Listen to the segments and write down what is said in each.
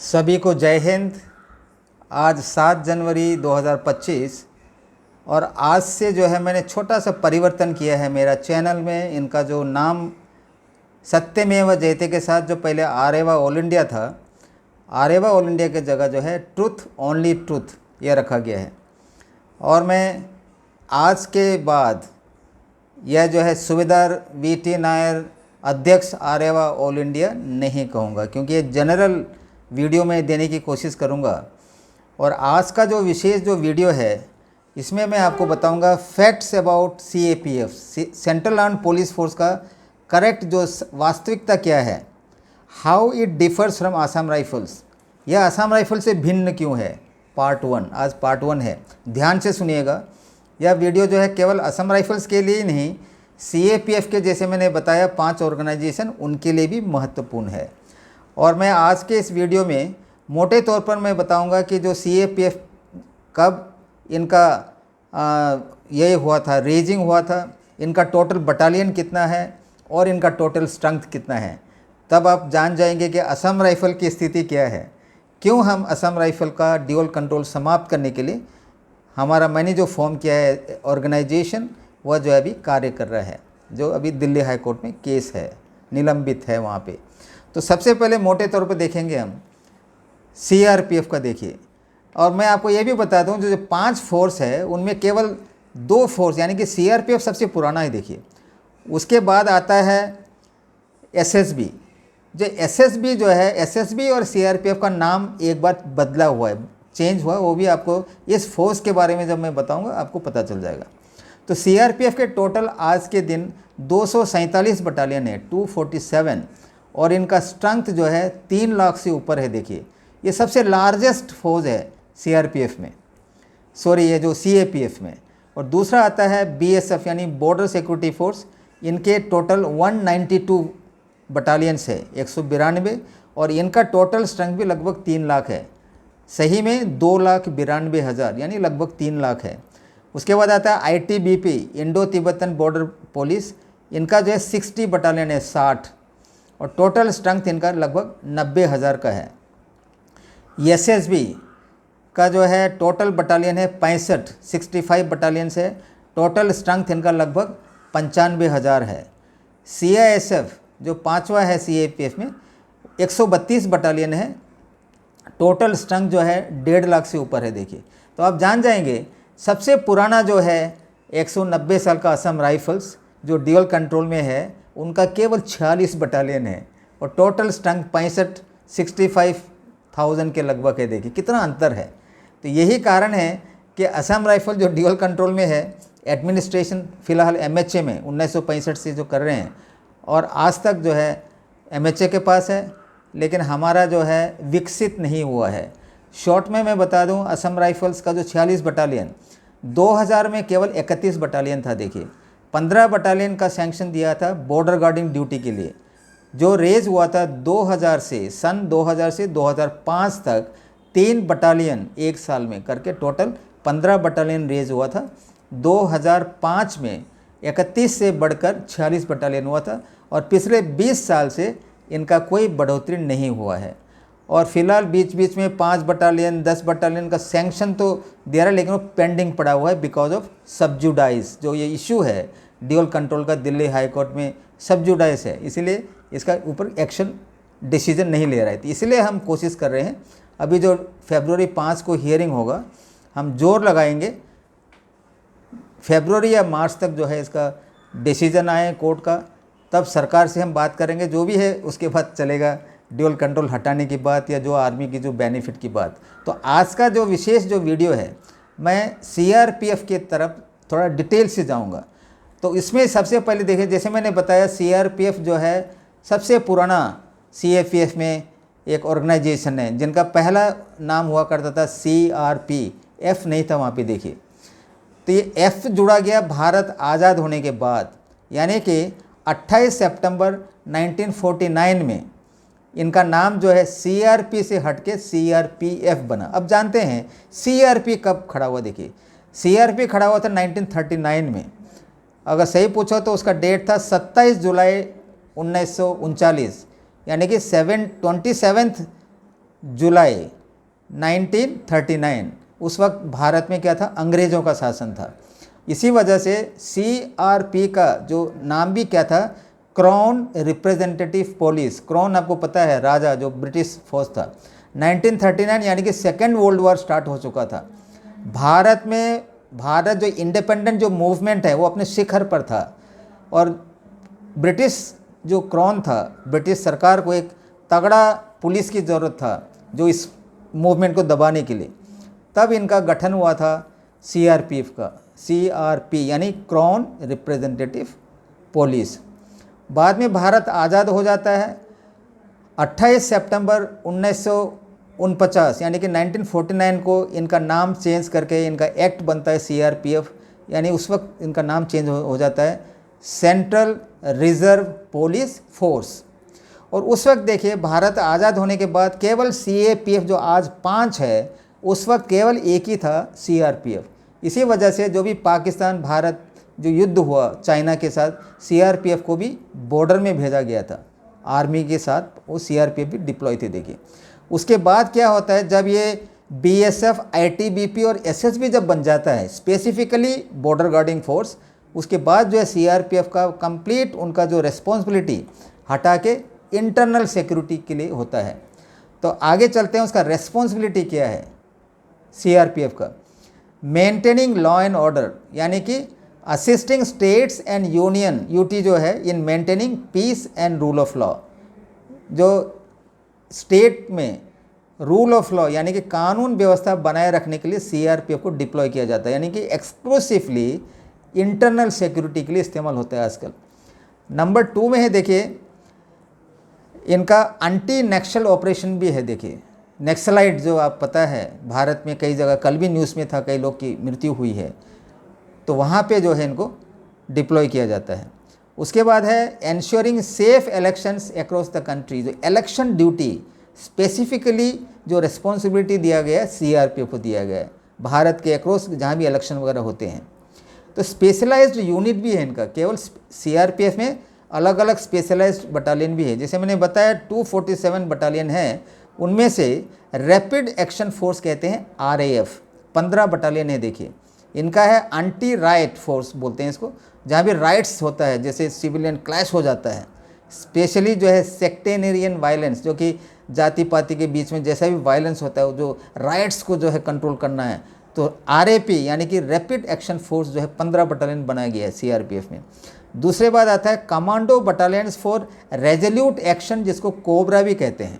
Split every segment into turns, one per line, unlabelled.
सभी को जय हिंद। आज 7 जनवरी 2025 और आज से जो है मैंने छोटा सा परिवर्तन किया है मेरा चैनल में। इनका जो नाम सत्यमेव जयते के साथ जो पहले आरेवा ऑल इंडिया था, आरेवा ऑल इंडिया की जगह जो है ट्रुथ ओनली ट्रुथ ये रखा गया है। और मैं आज के बाद यह जो है सुबेदार वीटी नायर अध्यक्ष आरेवा ऑल इंडिया नहीं कहूँगा, क्योंकि ये जनरल वीडियो में देने की कोशिश करूँगा। और आज का जो विशेष जो वीडियो है इसमें मैं आपको बताऊँगा facts about CAPF, central armed police force का करेक्ट जो वास्तविकता क्या है, how it differs from Assam rifles. यह आसाम राइफल से भिन्न क्यों है, पार्ट 1। आज पार्ट 1 है, ध्यान से सुनिएगा। यह वीडियो जो है केवल असम राइफल्स के लिए ही नहीं, CAPF के जैसे मैंने बताया 5 ऑर्गेनाइजेशन उनके लिए भी महत्वपूर्ण है। और मैं आज के इस वीडियो में मोटे तौर पर मैं बताऊंगा कि जो CAPF कब इनका ये हुआ था, रेजिंग हुआ था, इनका टोटल बटालियन कितना है और इनका टोटल स्ट्रेंथ कितना है। तब आप जान जाएंगे कि असम राइफल की स्थिति क्या है, क्यों हम असम राइफल का ड्यूल कंट्रोल समाप्त करने के लिए हमारा मैंने जो फॉर्म किया है ऑर्गेनाइजेशन वह जो है अभी कार्य कर रहा है, जो अभी दिल्ली हाई कोर्ट में केस है, निलंबित है वहाँ पे। तो सबसे पहले मोटे तौर पर देखेंगे हम CRPF का। देखिए, और मैं आपको ये भी बता दूं जो 5 फोर्स है उनमें केवल 2 फोर्स यानी कि CRPF सबसे पुराना है। देखिए, उसके बाद आता है SSB। जो SSB जो है, SSB और CRPF का नाम एक बार बदला हुआ है, चेंज हुआ, वो भी आपको इस फोर्स के बारे में जब मैं बताऊंगा आपको पता चल जाएगा। तो CRPF के टोटल आज के दिन 247 बटालियन है, 247, और इनका स्ट्रेंथ जो है 3 लाख से ऊपर है। देखिए, ये सबसे लार्जेस्ट फौज है CRPF में, सॉरी ये जो CAPF में। और दूसरा आता है BSF यानी बॉर्डर सिक्योरिटी फोर्स, इनके टोटल 192 बटालियंस है, 192, और इनका टोटल स्ट्रेंथ भी लगभग 3 लाख है, सही में 2,92,000 यानी लगभग 3 लाख है। उसके बाद आता है ITBP Indo Tibetan border police, इनका जो है 60 बटालियन है, 60, और टोटल स्ट्रेंथ इनका लगभग 90,000 का है। SSB का जो है टोटल बटालियन है 65, 65 बटालियन से, टोटल स्ट्रेंथ इनका लगभग 95,000 है। CISF जो 5वां है CAPF में, 132 बटालियन है, टोटल स्ट्रेंथ जो है 1.5 लाख से ऊपर है। देखिए, तो आप जान जाएंगे सबसे पुराना जो है 190 साल का असम राइफल्स जो ड्यूल कंट्रोल में है, उनका केवल 46 बटालियन है और टोटल स्ट्रेंथ 65,000 के लगभग है। देखिए कितना अंतर है। तो यही कारण है कि असम राइफल जो ड्यूल कंट्रोल में है, एडमिनिस्ट्रेशन फ़िलहाल MHA में 1965 से जो कर रहे हैं, और आज तक जो है MHA के पास है, लेकिन हमारा जो है विकसित नहीं हुआ है। शॉर्ट में मैं बता दूं, असम राइफल्स का जो 46 बटालियन 2000 में केवल 31 बटालियन था। देखिए, 15 बटालियन का सैंक्शन दिया था बॉर्डर गार्डिंग ड्यूटी के लिए, जो रेज हुआ था 2000 से, सन 2000 से 2005 तक 3 बटालियन एक साल में करके टोटल 15 बटालियन रेज हुआ था। 2005 में 31 से बढ़कर 46 बटालियन हुआ था, और पिछले 20 साल से इनका कोई बढ़ोतरी नहीं हुआ है। और फिलहाल बीच बीच में 5 बटालियन 10 बटालियन का सैंक्शन तो दे रहा है, लेकिन वो पेंडिंग पड़ा हुआ है बिकॉज ऑफ सब्जुडाइज। जो ये इशू है ड्यूल कंट्रोल का दिल्ली हाई कोर्ट में सब्जुडाइज है, इसीलिए इसका ऊपर एक्शन डिसीजन नहीं ले रहा है। तो इसलिए हम कोशिश कर रहे हैं, अभी जो फरवरी 5 को हियरिंग होगा, हम जोर लगाएंगे फरवरी या मार्च तक जो है इसका डिसीजन आए कोर्ट का, तब सरकार से हम बात करेंगे, जो भी है उसके बाद चलेगा ड्यूल कंट्रोल हटाने की बात या जो आर्मी की जो बेनिफिट की बात। तो आज का जो विशेष जो वीडियो है, मैं CRPF के तरफ थोड़ा डिटेल से जाऊंगा। तो इसमें सबसे पहले देखिए, जैसे मैंने बताया CRPF जो है सबसे पुराना CAPF में एक ऑर्गेनाइजेशन है, जिनका पहला नाम हुआ करता था CRP, F नहीं था वहाँ पे। देखिए, तो ये F जुड़ा गया भारत आज़ाद होने के बाद, यानी कि 28 सितंबर 1949 में इनका नाम जो है CRP से हट के CRPF बना। अब जानते हैं CRP कब खड़ा हुआ। देखिए, CRP खड़ा हुआ था 1939 में, अगर सही पूछो तो उसका डेट था 27 जुलाई 1939, यानी कि 27 जुलाई 1939। उस वक्त भारत में क्या था, अंग्रेज़ों का शासन था। इसी वजह से CRP का जो नाम भी क्या था, क्राउन रिप्रेजेंटेटिव पुलिस। क्राउन आपको पता है, राजा, जो ब्रिटिश फौज था। 1939 यानी कि सेकेंड वर्ल्ड वॉर स्टार्ट हो चुका था। भारत जो इंडिपेंडेंट जो मूवमेंट है वो अपने शिखर पर था, और ब्रिटिश जो क्राउन था, ब्रिटिश सरकार को एक तगड़ा पुलिस की ज़रूरत था जो इस मूवमेंट को दबाने के लिए। तब इनका गठन हुआ था CRPF का, CRP यानी क्राउन रिप्रेजेंटेटिव पुलिस। बाद में भारत आज़ाद हो जाता है 28 सितंबर 1949 यानी कि 1949 को इनका नाम चेंज करके इनका एक्ट बनता है CRPF, यानी उस वक्त इनका नाम चेंज हो जाता है सेंट्रल रिजर्व पुलिस फोर्स। और उस वक्त देखिए, भारत आज़ाद होने के बाद केवल CAPF जो आज 5 है, उस वक्त केवल एक ही था, CRPF। इसी वजह से जो भी पाकिस्तान भारत जो युद्ध हुआ चाइना के साथ, CRPF को भी बॉर्डर में भेजा गया था, आर्मी के साथ वो CRPF भी डिप्लॉय थे। देखिए उसके बाद क्या होता है, जब ये BSF, ITBP और SSB जब बन जाता है, स्पेसिफिकली बॉर्डर गार्डिंग फोर्स, उसके बाद जो है CRPF का कंप्लीट उनका जो रिस्पॉन्सिबिलिटी हटा के इंटरनल सिक्योरिटी के लिए होता है। तो आगे चलते हैं, उसका रिस्पॉन्सिबिलिटी क्या है CRPF का। मेंटेनिंग लॉ एंड ऑर्डर, यानी कि assisting states and union UT जो है in maintaining peace and rule of law. जो स्टेट में रूल ऑफ लॉ यानी कि कानून व्यवस्था बनाए रखने के लिए CRPF को डिप्लॉय किया जाता है, यानी कि एक्सक्लूसिवली इंटरनल सिक्योरिटी के लिए इस्तेमाल होता है आजकल। नंबर 2 में है, देखिए इनका एंटी नक्सल ऑपरेशन भी है। देखिए नक्सलाइट जो आप पता है, भारत में कई जगह, कल भी न्यूज़ में था, कई लोग की मृत्यु हुई है, तो वहाँ पे जो है इनको डिप्लॉय किया जाता है। उसके बाद है ensuring safe elections across the country. जो इलेक्शन ड्यूटी स्पेसिफिकली जो रिस्पॉन्सिबिलिटी दिया गया है CRPF को दिया गया है, भारत के अक्रॉस जहाँ भी इलेक्शन वगैरह होते हैं। तो स्पेशलाइज्ड यूनिट भी है इनका, केवल CRPF में अलग अलग स्पेशलाइज्ड बटालियन भी है। जैसे मैंने बताया 247 बटालियन है, उनमें से रैपिड एक्शन फोर्स कहते हैं RAF 15 बटालियन है। देखिए इनका है एंटी राइट फोर्स बोलते हैं इसको, जहाँ भी राइट्स होता है, जैसे सिविलियन क्लैश हो जाता है, स्पेशली जो है सेक्टेरियन वायलेंस, जो कि जाति पाति के बीच में जैसा भी वायलेंस होता है, जो राइट्स को जो है कंट्रोल करना है, तो RAP यानी कि रैपिड एक्शन फोर्स जो है 15 बटालियन बनाया गया है CRPF में। दूसरे बात आता है commando battalions for resolute action, जिसको कोबरा भी कहते हैं।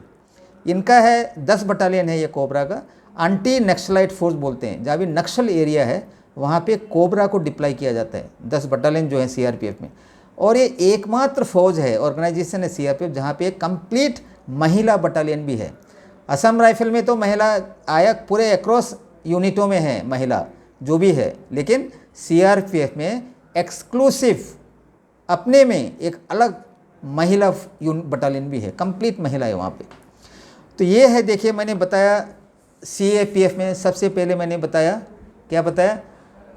इनका है 10 बटालियन है ये कोबरा का, एंटी नक्सलाइट फोर्स बोलते हैं, जहाँ भी नक्सल एरिया है वहाँ पे कोबरा को डिप्लॉय किया जाता है। 10 बटालियन जो है CRPF में। और ये एकमात्र फौज है, ऑर्गेनाइजेशन है CRPF, जहाँ पे कंप्लीट महिला बटालियन भी है। असम राइफल में तो महिला आयक पूरे अक्रॉस यूनिटों में है महिला जो भी है, लेकिन CRPF में एक्सक्लूसिव अपने में एक अलग महिला बटालियन भी है, कंप्लीट महिला है वहाँ पे। तो ये है, देखिए मैंने बताया CAPF में सबसे पहले मैंने बताया, क्या बताया,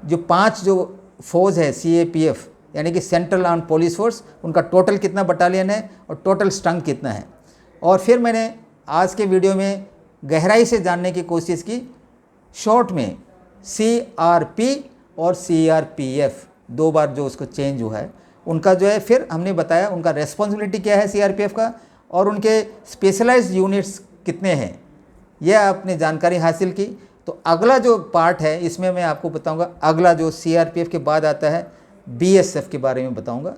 जो 5 जो फौज है CAPF यानी कि सेंट्रल आर्म्ड पुलिस फोर्स, उनका टोटल कितना बटालियन है और टोटल स्ट्रेंथ कितना है। और फिर मैंने आज के वीडियो में गहराई से जानने की कोशिश की, शॉर्ट में CRP और CRPF 2 बार जो उसको चेंज हुआ है उनका जो है, फिर हमने बताया उनका रेस्पॉन्सिबिलिटी क्या है CRPF का, और उनके स्पेशलाइज्ड यूनिट्स कितने हैं, यह आपने जानकारी हासिल की। तो अगला जो पार्ट है इसमें मैं आपको बताऊंगा, अगला जो CRPF के बाद आता है BSF के बारे में बताऊंगा।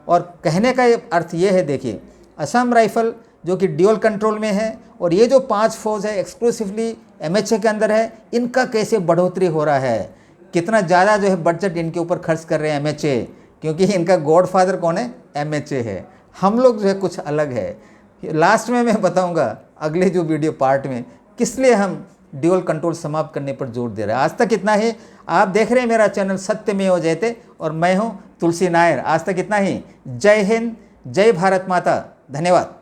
और कहने का अर्थ ये है, देखिए असम राइफल जो कि ड्यूल कंट्रोल में है, और ये जो 5 फौज है एक्सक्लूसिवली MHA के अंदर है, इनका कैसे बढ़ोतरी हो रहा है, कितना ज़्यादा जो है बजट इनके ऊपर खर्च कर रहे हैं MHA, क्योंकि इनका गॉडफादर कौन है, MHA है। हम लोग जो है कुछ अलग है। लास्ट में मैं बताऊंगा अगले जो वीडियो पार्ट में किस लिए हम ड्यूल कंट्रोल समाप्त करने पर जोर दे रहे हैं। आज तक इतना ही। आप देख रहे हैं मेरा चैनल सत्यमेव जयते, और मैं हूं तुलसी नायर। आज तक इतना ही। जय हिंद, जय भारत माता, धन्यवाद।